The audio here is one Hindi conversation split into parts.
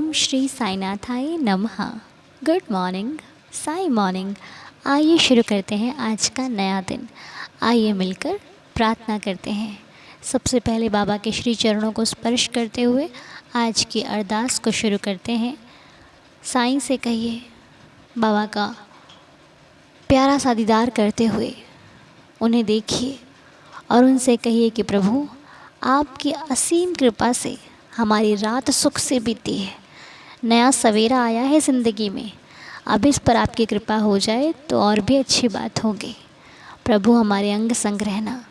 ओम श्री साईनाथाय नमः। Good morning, Sai morning. आइए शुरू करते हैं आज का नया दिन। आइए मिलकर प्रार्थना करते हैं। सबसे पहले बाबा के श्री चरणों को स्पर्श करते हुए आज की अरदास को शुरू करते हैं। साईं से कहिए, बाबा का प्यारा सा दीदार करते हुए उन्हें देखिए और उनसे कहिए कि प्रभु, आपकी असीम कृपा से हमारी रात सुख से बीती है। नया सवेरा आया है ज़िंदगी में। अब इस पर आपकी कृपा हो जाए तो और भी अच्छी बात होगी। प्रभु, हमारे अंग संग रहना।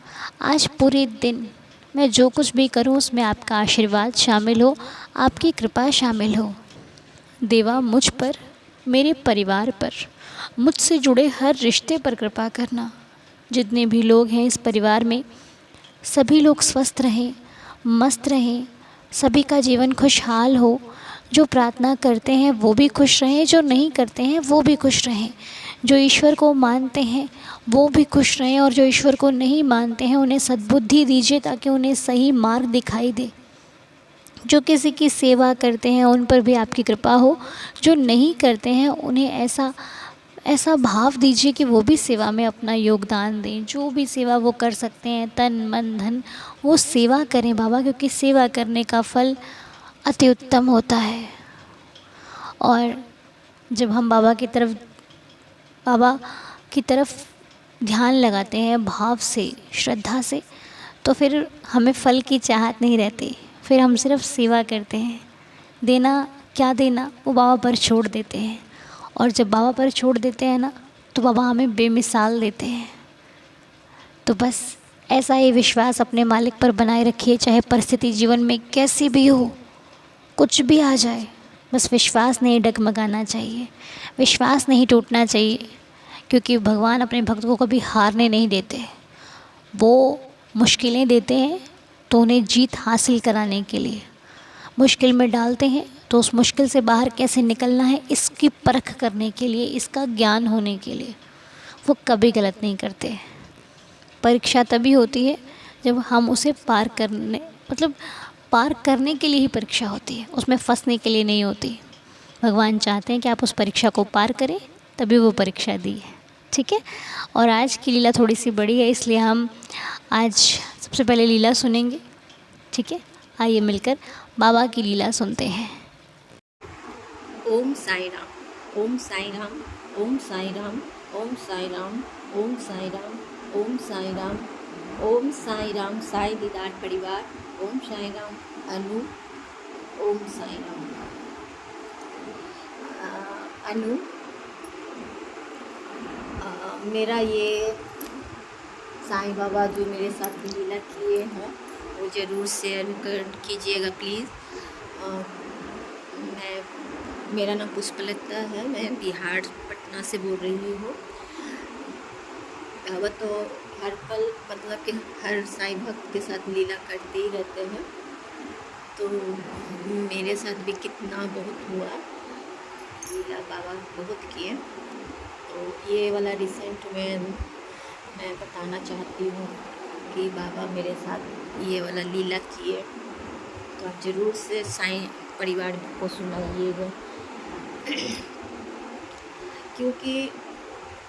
आज पूरे दिन मैं जो कुछ भी करूं उसमें आपका आशीर्वाद शामिल हो, आपकी कृपा शामिल हो। देवा, मुझ पर, मेरे परिवार पर, मुझसे जुड़े हर रिश्ते पर कृपा करना। जितने भी लोग हैं इस परिवार में, सभी लोग स्वस्थ रहें, मस्त रहें, सभी का जीवन खुशहाल हो। जो प्रार्थना करते हैं वो भी खुश रहें, जो नहीं करते हैं वो भी खुश रहें। जो ईश्वर को मानते हैं वो भी खुश रहें और जो ईश्वर को नहीं मानते हैं उन्हें सद्बुद्धि दीजिए ताकि उन्हें सही मार्ग दिखाई दे। जो किसी की सेवा करते हैं उन पर भी आपकी कृपा हो। जो नहीं करते हैं उन्हें ऐसा ऐसा भाव दीजिए कि वो भी सेवा में अपना योगदान दें। जो भी सेवा वो कर सकते हैं, तन मन धन, वो सेवा करें बाबा, क्योंकि सेवा करने का फल अति उत्तम होता है। और जब हम बाबा की तरफ ध्यान लगाते हैं भाव से, श्रद्धा से, तो फिर हमें फल की चाहत नहीं रहती। फिर हम सिर्फ सेवा करते हैं। देना क्या देना वो बाबा पर छोड़ देते हैं। और जब बाबा पर छोड़ देते हैं ना, तो बाबा हमें बेमिसाल देते हैं। तो बस ऐसा ही विश्वास अपने मालिक पर बनाए रखिए, चाहे परिस्थिति जीवन में कैसी भी हो, कुछ भी आ जाए, बस विश्वास नहीं डगमगाना चाहिए, विश्वास नहीं टूटना चाहिए। क्योंकि भगवान अपने भक्तों को कभी हारने नहीं देते। वो मुश्किलें देते हैं तो उन्हें जीत हासिल कराने के लिए मुश्किल में डालते हैं, तो उस मुश्किल से बाहर कैसे निकलना है इसकी परख करने के लिए, इसका ज्ञान होने के लिए। वो कभी गलत नहीं करते। परीक्षा तभी होती है जब हम उसे पार करने के लिए ही परीक्षा होती है, उसमें फंसने के लिए नहीं होती। भगवान चाहते हैं कि आप उस परीक्षा को पार करें, तभी वो परीक्षा दी है। ठीक है। और आज की लीला थोड़ी सी बड़ी है, इसलिए हम आज सबसे पहले लीला सुनेंगे। ठीक है, आइए मिलकर बाबा की लीला सुनते हैं। ओम साई राम, ओम साई राम, ओम साई राम, ओम साई राम, ओम साई राम, ओम साई राम, ओम साई राम। साई दीदार परिवार, ओम साई राम। अनु, ओम साई राम। अनु, मेरा ये साईं बाबा जो मेरे साथ लीला किए हैं वो ज़रूर शेयर कीजिएगा प्लीज़। मेरा नाम पुष्पलता है, मैं बिहार पटना से बोल रही हूँ। बाबा तो हर पल मतलब कि हर साईं भक्त के साथ लीला करते ही रहते हैं। तो मेरे साथ भी कितना बहुत हुआ लीला, बाबा बहुत किए। तो ये वाला रिसेंट में मैं बताना चाहती हूँ कि बाबा मेरे साथ ये वाला लीला किए। तो आप ज़रूर से साईं परिवार को सुनाइएगा। क्योंकि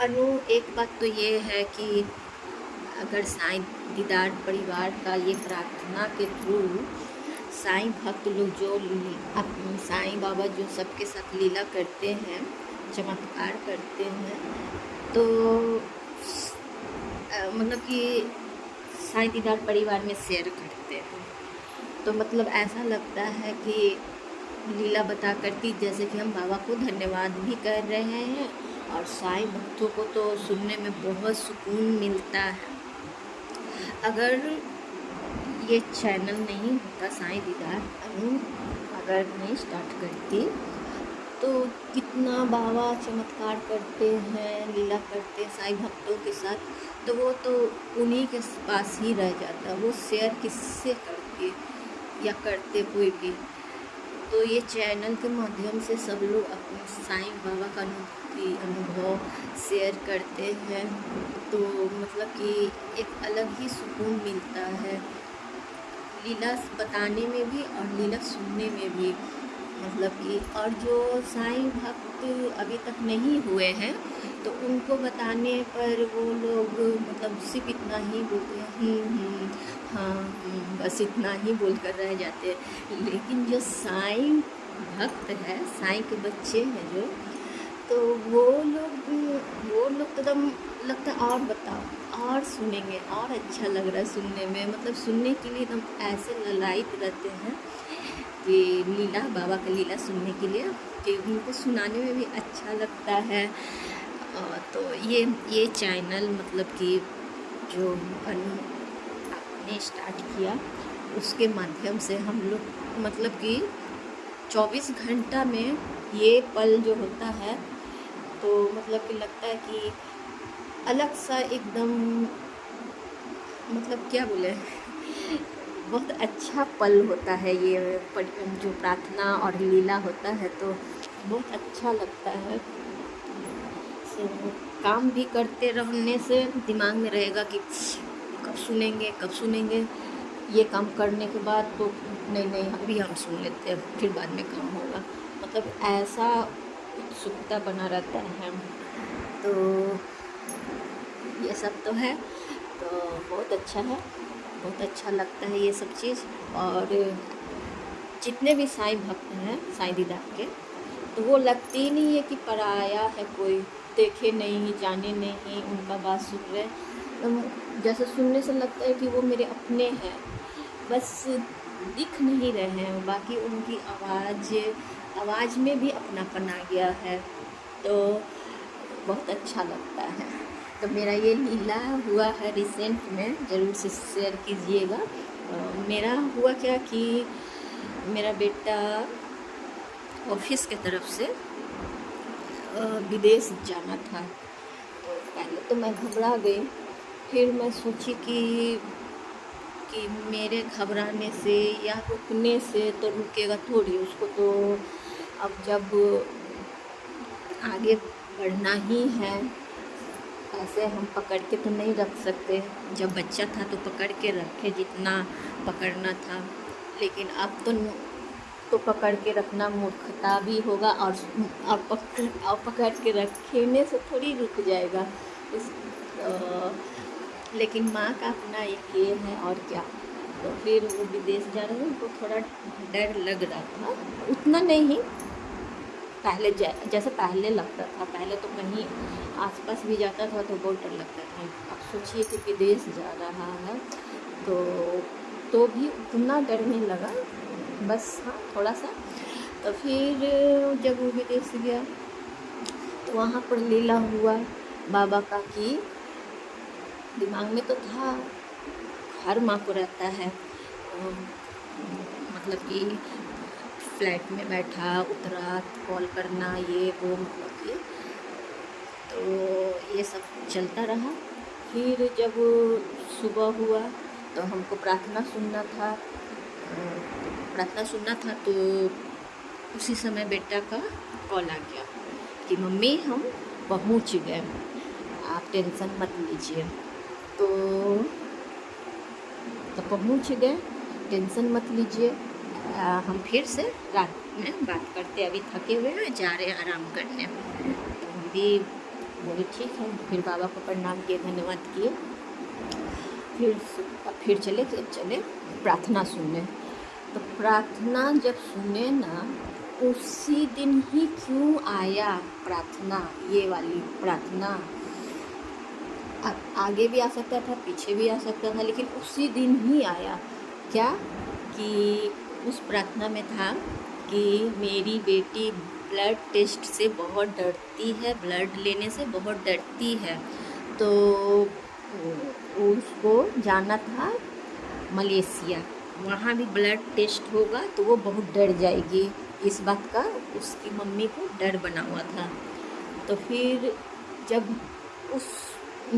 अनु, एक बात तो ये है कि अगर साईं दीदार परिवार का ये प्रार्थना के थ्रू साईं भक्त लोग जो साईं बाबा जो सबके साथ लीला करते हैं, चमत्कार करते हैं, तो मतलब कि साईं दीदार परिवार में शेयर करते हैं, तो मतलब ऐसा लगता है कि लीला बता करती जैसे कि हम बाबा को धन्यवाद भी कर रहे हैं और साईं भक्तों को तो सुनने में बहुत सुकून मिलता है। अगर ये चैनल नहीं होता साईं दीदार अनु अगर नहीं स्टार्ट करती, तो कितना बाबा चमत्कार करते हैं, लीला करते हैं साईं भक्तों के साथ, तो वो तो उन्हीं के पास ही रह जाता। वो शेयर किससे करती या करते कोई भी। तो ये चैनल के माध्यम से सब लोग अपने साईं बाबा का अनुभव शेयर करते हैं, तो मतलब कि एक अलग ही सुकून मिलता है लीला बताने में भी और लीला सुनने में भी। मतलब मतलब कि और जो साईं भक्त अभी तक नहीं हुए हैं तो उनको बताने पर वो लोग मतलब सिर्फ इतना ही बोलते हैं हाँ बस इतना ही बोल कर रह जाते हैं। लेकिन जो साईं भक्त है, साईं के बच्चे हैं जो, तो वो लोग तो एकदम लगता है और बताओ और सुनेंगे और अच्छा लग रहा है सुनने में, मतलब सुनने के लिए एकदम ऐसे ललायित रहते हैं कि लीला बाबा का लीला सुनने के लिए कि उनको सुनाने में भी अच्छा लगता है। तो ये चैनल मतलब कि जो आपने स्टार्ट किया उसके माध्यम से हम लोग मतलब कि 24 घंटा में ये पल जो होता है तो मतलब कि लगता है कि अलग सा एकदम, मतलब क्या बोले, बहुत अच्छा पल होता है ये जो प्रार्थना और लीला होता है तो बहुत अच्छा लगता है। तो काम भी करते रहने से दिमाग में रहेगा कि कब सुनेंगे, ये काम करने के बाद तो नहीं अभी हम सुन लेते हैं फिर बाद में काम होगा, मतलब ऐसा उत्सुकता बना रहता है। तो ये सब तो है, तो बहुत अच्छा है, बहुत अच्छा लगता है ये सब चीज़। और जितने भी साईं भक्त हैं साईं दीदा के, तो वो लगती ही नहीं है कि पराया है, कोई देखे नहीं जाने नहीं उनका बात सुन रहे, जैसे सुनने से लगता है कि वो मेरे अपने हैं, बस दिख नहीं रहे हैं, बाकी उनकी आवाज़ में भी अपनापन आ गया है, तो बहुत अच्छा लगता है। तो मेरा ये लीला हुआ है रिसेंट में, ज़रूर से शेयर कीजिएगा। मेरा हुआ क्या कि मेरा बेटा ऑफिस के तरफ से विदेश जाना था, तो पहले तो मैं घबरा गई, फिर मैं सोची कि मेरे घबराने से या रुकने से तो रुकेगा थोड़ी, उसको तो अब जब आगे बढ़ना ही है, ऐसे हम पकड़ के तो नहीं रख सकते, जब बच्चा था तो पकड़ के रखे जितना पकड़ना था, लेकिन अब तो पकड़ के रखना मूर्खता भी होगा और पकड़ के रखने से थोड़ी रुक जाएगा लेकिन माँ का अपना एक ये है और क्या। तो फिर वो विदेश जा रहे थे, उनको थोड़ा डर लग रहा था, उतना नहीं पहले जैसे पहले लगता था, पहले तो कहीं आसपास भी जाता था तो बहुत डर लगता था, अब सोचिए कि विदेश जा रहा है तो भी उतना डर नहीं लगा, बस हाँ थोड़ा सा। तो फिर जब वो विदेश गया तो वहाँ पर लीला हुआ बाबा का कि दिमाग में तो था, हर माँ को रहता है, मतलब कि फ्लैट में बैठा उतरा कॉल करना ये वो, मतलब कि तो ये सब चलता रहा। फिर जब सुबह हुआ तो हमको प्रार्थना सुनना था तो उसी समय बेटा का कॉल आ गया कि मम्मी हम पहुंच गए, आप टेंशन मत लीजिए। तो पहुंच गए, टेंशन मत लीजिए, हम फिर से रात में बात करते, अभी थके हुए हैं जा रहे हैं आराम करने। तो हम भी बोले ठीक है, फिर बाबा को प्रणाम किए, धन्यवाद किए, फिर चले प्रार्थना सुनने। तो प्रार्थना जब सुने ना, उसी दिन ही क्यों आया प्रार्थना, ये वाली प्रार्थना, आगे भी आ सकता था पीछे भी आ सकता था, लेकिन उसी दिन ही आया। क्या कि उस प्रार्थना में था कि मेरी बेटी ब्लड टेस्ट से बहुत डरती है, ब्लड लेने से बहुत डरती है, तो उसको जाना था मलेशिया, वहाँ भी ब्लड टेस्ट होगा तो वो बहुत डर जाएगी, इस बात का उसकी मम्मी को डर बना हुआ था। तो फिर जब उस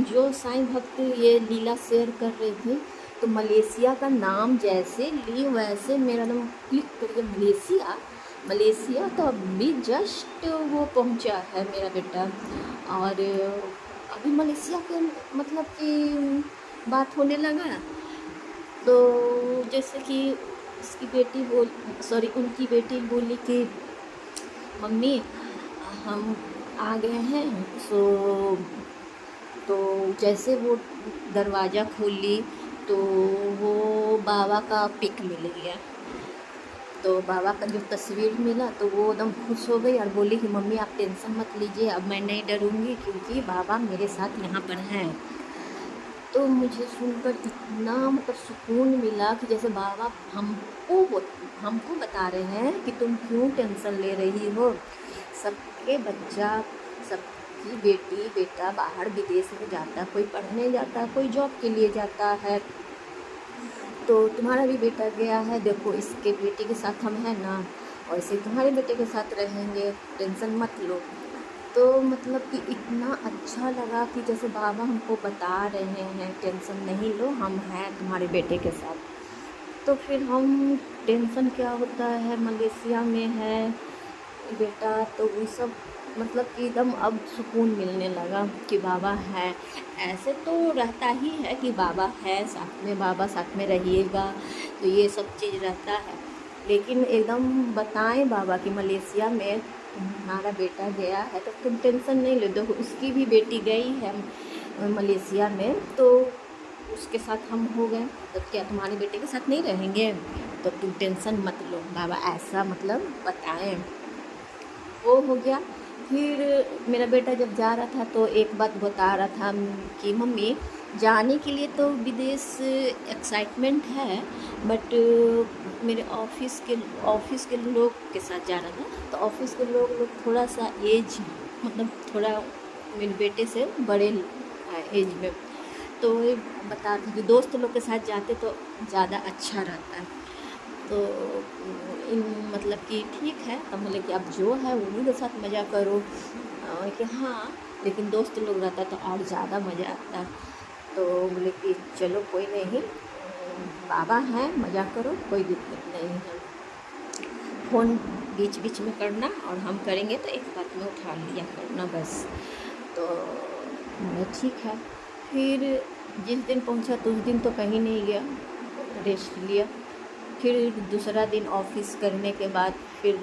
जो साईं भक्त ये लीला शेयर कर रहे थे तो मलेशिया का नाम जैसे ली वैसे मेरा नाम क्लिक करके मलेशिया तो अभी जस्ट वो पहुंचा है मेरा बेटा, और अभी मलेशिया के मतलब कि बात होने लगा। तो जैसे कि उनकी बेटी बोली कि मम्मी हम आ गए हैं। सो तो जैसे वो दरवाज़ा खोली तो वो बाबा का पिक मिल गया। तो बाबा का जो तस्वीर मिला तो वो एकदम खुश हो गई और बोली कि मम्मी आप टेंशन मत लीजिए, अब मैं नहीं डरूँगी क्योंकि बाबा मेरे साथ यहाँ पर हैं। तो मुझे सुनकर इतना मतलब सुकून मिला कि जैसे बाबा हमको बता रहे हैं कि तुम क्यों टेंशन ले रही हो। सबके बच्चा, सबकी बेटी बेटा बाहर विदेश में जाता है, कोई पढ़ने जाता है, कोई जॉब के लिए जाता है। तो तुम्हारा भी बेटा गया है, देखो इसके बेटे के साथ हम हैं ना, वैसे तुम्हारे बेटे के साथ रहेंगे, टेंशन मत लो। तो मतलब कि इतना अच्छा लगा कि जैसे बाबा हमको बता रहे हैं टेंशन नहीं लो, हम हैं तुम्हारे बेटे के साथ। तो फिर हम टेंशन क्या होता है, मलेशिया में है बेटा, तो वो सब मतलब कि एकदम अब सुकून मिलने लगा कि बाबा है। ऐसे तो रहता ही है कि बाबा है साथ में, बाबा साथ में रहिएगा, तो ये सब चीज़ रहता है। लेकिन एकदम बताएं बाबा कि मलेशिया में तुम्हारा बेटा गया है तो तुम टेंशन नहीं लो। देखो उसकी भी बेटी गई है मलेशिया में, तो उसके साथ हम हो गए, तो क्या तुम्हारे बेटे के साथ नहीं रहेंगे, तो तुम टेंशन मत लो, बाबा ऐसा मतलब बताएं। वो हो गया। फिर मेरा बेटा जब जा रहा था तो एक बात बता रहा था कि मम्मी जाने के लिए तो विदेश एक्साइटमेंट है, बट मेरे ऑफिस के लोग के साथ जा रहा था, तो ऑफिस के लोग थोड़ा सा एज मतलब थोड़ा मेरे बेटे से बड़े एज में, तो ये बता रहे थे कि दोस्त लोग के साथ जाते तो ज़्यादा अच्छा रहता है। तो इन मतलब कि ठीक है, हम बोले कि अब जो है उन्हीं के साथ मज़ा करो। कि हाँ, लेकिन दोस्त लोग रहता तो और ज़्यादा मज़ा आता। तो बोले कि चलो कोई नहीं, बाबा हैं मज़ा करो, कोई दिक्कत नहीं है, फ़ोन बीच बीच में करना और हम करेंगे तो एक बात में उठा लिया करना बस। तो मैं ठीक है। फिर जिस दिन पहुंचा तो उस दिन तो कहीं नहीं गया, रेस्ट लिया। फिर दूसरा दिन ऑफिस करने के बाद फिर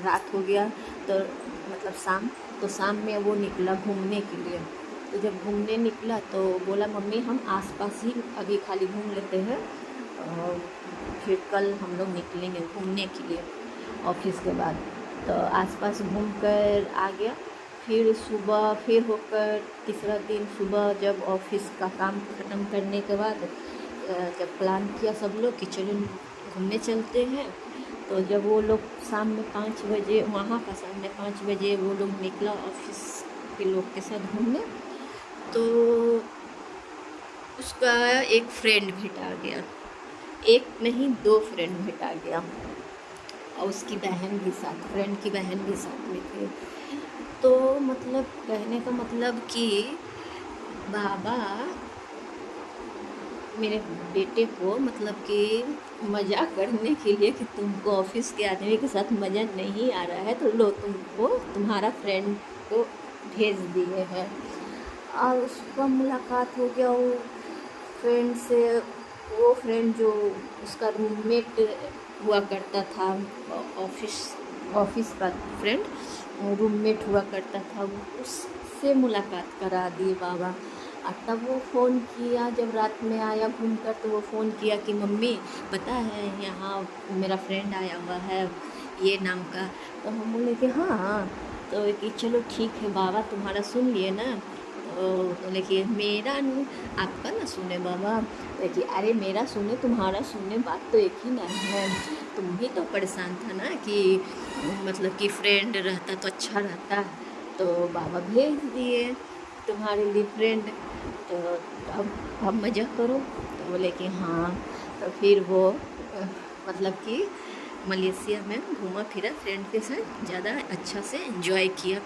रात हो गया, तो मतलब शाम में वो निकला घूमने के लिए। तो जब घूमने निकला तो बोला मम्मी हम आसपास ही अभी खाली घूम लेते हैं, और फिर कल हम लोग निकलेंगे घूमने के लिए ऑफिस के बाद। तो आसपास घूम कर आ गया। फिर सुबह फिर होकर तीसरा दिन सुबह जब ऑफिस का काम ख़त्म करने के बाद जब प्लान किया सब लोग कि चलो घूमने चलते हैं, तो जब वो लोग शाम में 5 बजे वहाँ का शाम में 5 बजे वो लोग निकला ऑफिस के लोग के साथ घूमने, तो उसका एक फ्रेंड भेटा गया, एक नहीं 2 फ्रेंड भेटा गया, और उसकी बहन भी साथ, फ्रेंड की बहन भी साथ में थी। तो मतलब कहने का मतलब कि बाबा मेरे बेटे को मतलब कि मज़ा करने के लिए कि तुमको ऑफिस के आदमी के साथ मज़ा नहीं आ रहा है तो लो तुमको तुम्हारा फ्रेंड को भेज दिए हैं। और उसका मुलाकात हो गया वो फ्रेंड से, वो फ्रेंड जो उसका रूममेट हुआ करता था, ऑफिस का फ्रेंड रूममेट हुआ करता था, उससे मुलाकात करा दी बाबा। और तब वो फ़ोन किया जब रात में आया घूम कर, तो वो फ़ोन किया कि मम्मी पता है यहाँ मेरा फ्रेंड आया हुआ है ये नाम का। तो हम बोले कि हाँ, तो कि चलो ठीक है बाबा तुम्हारा सुन लिए ना। तो बोले कि मेरा नहीं आपका ना सुने बाबा। तो कि अरे मेरा सुने तुम्हारा सुने बात तो एक ही ना है, तुम भी तो परेशान था ना कि मतलब कि फ्रेंड रहता तो अच्छा रहता। तो बाबा भेज दिए तुम्हारे लिए फ्रेंड, तो अब मज़ा करो। तो बोले कि हाँ। तो फिर वो मतलब कि मलेशिया में घूमा फिरा फ्रेंड के साथ, ज़्यादा अच्छा से एंजॉय किया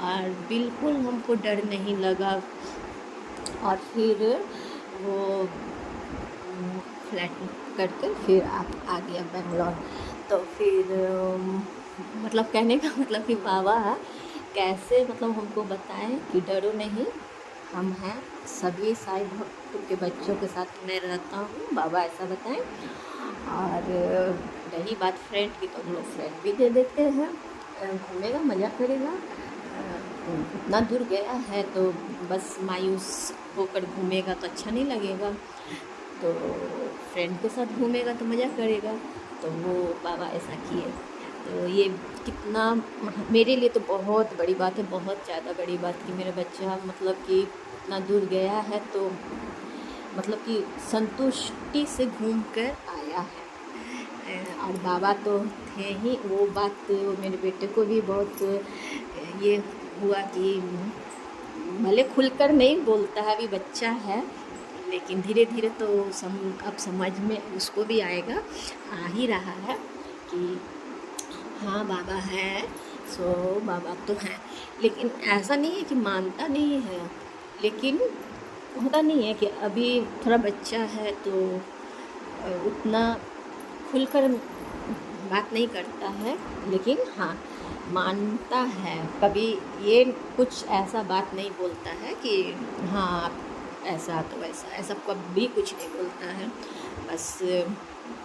और बिल्कुल हमको डर नहीं लगा। और फिर वो फ्लैट करके फिर आ गया बेंगलोर। तो फिर मतलब कहने का मतलब कि बाबा कैसे मतलब हमको बताएं कि डरो नहीं, हम हैं सभी साईं भक्त के बच्चों के साथ मैं रहता हूँ, बाबा ऐसा बताएं। और रही बात फ्रेंड की तो हम लोग फ्रेंड भी दे देते हैं, घूमेगा, मज़ा करेगा। इतना दूर गया है तो बस मायूस होकर घूमेगा तो अच्छा नहीं लगेगा। तो फ्रेंड के साथ घूमेगा तो मज़ा करेगा। तो वो बाबा ऐसा किए। तो ये कितना मेरे लिए तो बहुत बड़ी बात है, बहुत ज़्यादा बड़ी बात कि मेरा बच्चा मतलब कि इतना दूर गया है तो मतलब कि संतुष्टि से घूम कर आया है। और बाबा तो थे ही, वो बात मेरे बेटे को भी बहुत ये हुआ कि भले खुलकर नहीं बोलता है, अभी बच्चा है, लेकिन धीरे धीरे तो अब समझ में उसको भी आएगा, आ ही रहा है कि हाँ बाबा है, सो बाबा तो है। लेकिन ऐसा नहीं है कि मानता नहीं है, लेकिन होता नहीं है कि अभी थोड़ा बच्चा है तो उतना खुलकर बात नहीं करता है, लेकिन हाँ मानता है। कभी ये कुछ ऐसा बात नहीं बोलता है कि हाँ ऐसा तो वैसा, ऐसा कभी कुछ नहीं बोलता है। बस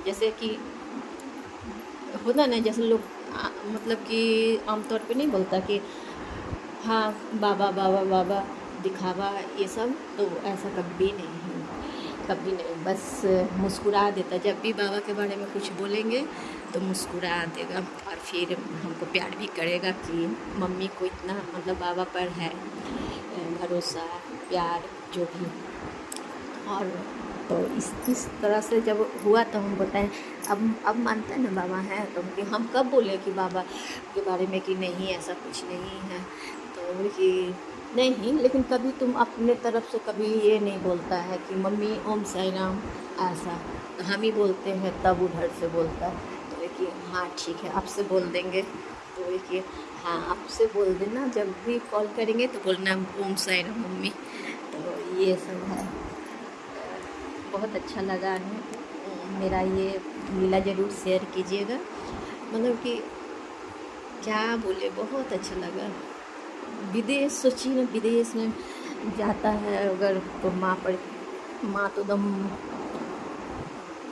जैसे कि होता ना, जैसे लोग मतलब कि आमतौर पे नहीं बोलता कि हाँ बाबा बाबा बाबा दिखावा ये सब, तो ऐसा कभी नहीं, कभी नहीं। बस मुस्कुरा देता, जब भी बाबा के बारे में कुछ बोलेंगे तो मुस्कुरा देगा और फिर हमको प्यार भी करेगा कि मम्मी को इतना मतलब बाबा पर है भरोसा, प्यार जो भी। और तो इस तरह से जब हुआ तो हम बताएं, अब मानता है ना बाबा है, तो कि हम कब बोले कि बाबा के बारे में कि नहीं ऐसा कुछ नहीं है, तो कि नहीं, लेकिन कभी तुम अपने तरफ से कभी ये नहीं बोलता है कि मम्मी ओम साई राम ऐसा, तो हम ही बोलते हैं, तब उधर से बोलता है। तो ये कि हाँ ठीक है आपसे बोल देंगे, तो ये कि हाँ आपसे बोल देना, जब भी कॉल करेंगे तो बोलना ओम साई राम मम्मी। तो ये सब है, बहुत अच्छा लगा है। मेरा ये लीला ज़रूर शेयर कीजिएगा, मतलब कि क्या बोले, बहुत अच्छा लगा। विदेश सोचिए ना, विदेश में जाता है अगर तो माँ तो एकदम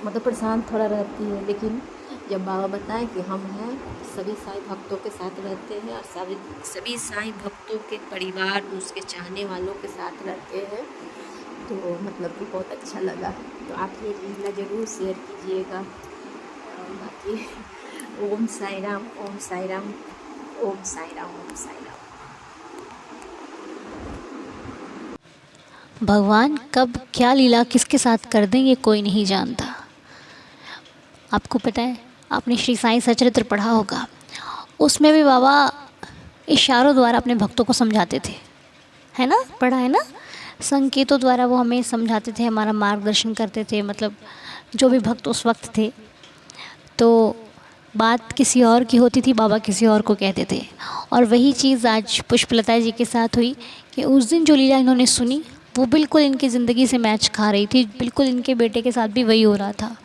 मतलब परेशान थोड़ा रहती है, लेकिन जब बाबा बताएं कि हम हैं, सभी साईं भक्तों के साथ रहते हैं और सभी साईं भक्तों के परिवार उसके चाहने वालों के साथ रहते हैं, तो मतलब कि बहुत अच्छा लगा। तो आप ये लीला ज़रूर शेयर कीजिएगा। और बाकी ओम साई राम, ओम साई राम, ओम साई राम, ओम साई राम। भगवान कब क्या लीला किसके साथ कर दें ये कोई नहीं जानता। आपको पता है, आपने श्री साईं सचरित्र पढ़ा होगा, उसमें भी बाबा इशारों द्वारा अपने भक्तों को समझाते थे, है ना, पढ़ा है ना, संकेतों द्वारा वो हमें समझाते थे, हमारा मार्गदर्शन करते थे। मतलब जो भी भक्त उस वक्त थे, तो बात किसी और की होती थी, बाबा किसी और को कहते थे। और वही चीज़ आज पुष्पलता जी के साथ हुई कि उस दिन जो लीला इन्होंने सुनी वो बिल्कुल इनकी ज़िंदगी से मैच खा रही थी, बिल्कुल इनके बेटे के साथ भी वही हो रहा था।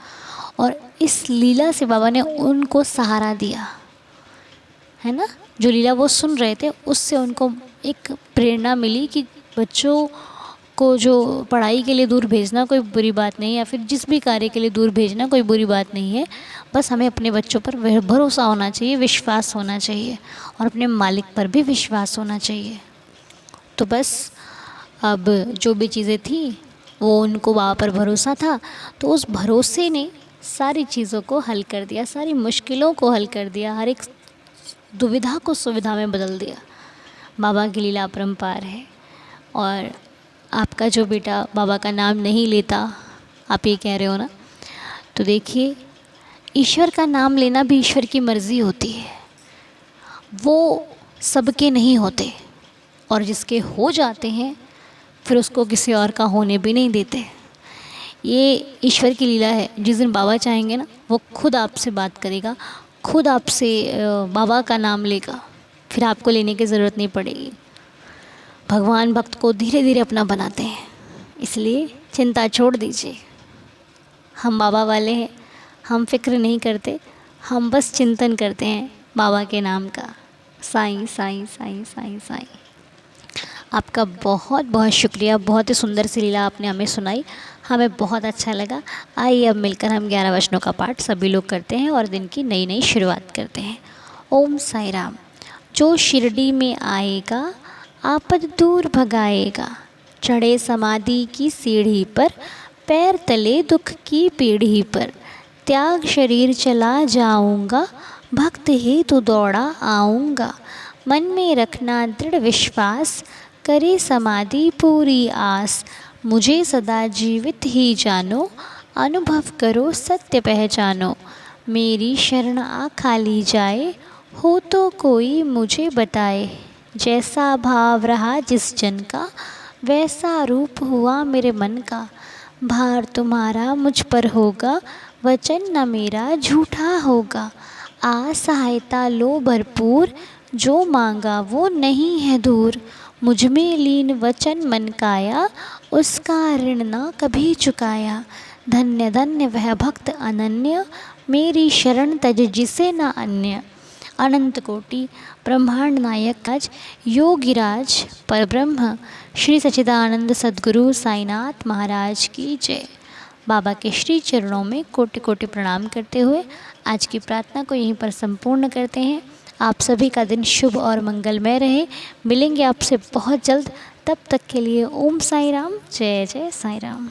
और इस लीला से बाबा ने उनको सहारा दिया, है ना। जो लीला वो सुन रहे थे उससे उनको एक प्रेरणा मिली कि बच्चों को जो पढ़ाई के लिए दूर भेजना कोई बुरी बात नहीं है, या फिर जिस भी कार्य के लिए दूर भेजना कोई बुरी बात नहीं है। बस हमें अपने बच्चों पर भरोसा होना चाहिए, विश्वास होना चाहिए, और अपने मालिक पर भी विश्वास होना चाहिए। तो बस अब जो भी चीज़ें थी वो उनको बाबा पर भरोसा था, तो उस भरोसे ने सारी चीज़ों को हल कर दिया, सारी मुश्किलों को हल कर दिया, हर एक दुविधा को सुविधा में बदल दिया। बाबा की लीला अपरंपार है। और आपका जो बेटा बाबा का नाम नहीं लेता, आप ये कह रहे हो ना, तो देखिए ईश्वर का नाम लेना भी ईश्वर की मर्ज़ी होती है, वो सबके नहीं होते, और जिसके हो जाते हैं फिर उसको किसी और का होने भी नहीं देते। ये ईश्वर की लीला है। जिस दिन बाबा चाहेंगे ना, वो खुद आपसे बात करेगा, खुद आपसे बाबा का नाम लेगा, फिर आपको लेने की ज़रूरत नहीं पड़ेगी। भगवान भक्त को धीरे धीरे अपना बनाते हैं, इसलिए चिंता छोड़ दीजिए। हम बाबा वाले हैं, हम फिक्र नहीं करते, हम बस चिंतन करते हैं बाबा के नाम का, साईं साईं साईं साईं साईं। आपका बहुत बहुत शुक्रिया, बहुत ही सुंदर सी लीला आपने हमें सुनाई, हमें बहुत अच्छा लगा। आइए अब मिलकर हम 11 वचनों का पाठ सभी लोग करते हैं और दिन की नई नई शुरुआत करते हैं। ओम साई राम। जो शिरडी में आएगा आपद दूर भगाएगा। चढ़े समाधि की सीढ़ी पर, पैर तले दुख की पीढ़ी पर, त्याग शरीर चला जाऊंगा, भक्त ही तो दौड़ा आऊँगा। मन में रखना दृढ़ विश्वास, करे समाधि पूरी आस। मुझे सदा जीवित ही जानो, अनुभव करो सत्य पहचानो। मेरी शरण आ खाली जाए, हो तो कोई मुझे बताए। जैसा भाव रहा जिस जन का, वैसा रूप हुआ मेरे मन का। भार तुम्हारा मुझ पर होगा, वचन न मेरा झूठा होगा। आ सहायता लो भरपूर, जो मांगा वो नहीं है दूर। मुझ में लीन वचन मन काया, उसका ऋण न कभी चुकाया। धन्य धन्य वह भक्त अनन्य, मेरी शरण तज जिसे न अन्य। अनंत कोटि ब्रह्मांड नायक आज योगिराज परब्रह्म श्री सच्चिदानंद सद्गुरु साईनाथ महाराज की जय। बाबा के श्री चरणों में कोटि कोटि प्रणाम करते हुए आज की प्रार्थना को यहीं पर संपूर्ण करते हैं। आप सभी का दिन शुभ और मंगलमय रहे। मिलेंगे आपसे बहुत जल्द, तब तक के लिए ओम साई राम, जय जय साई राम।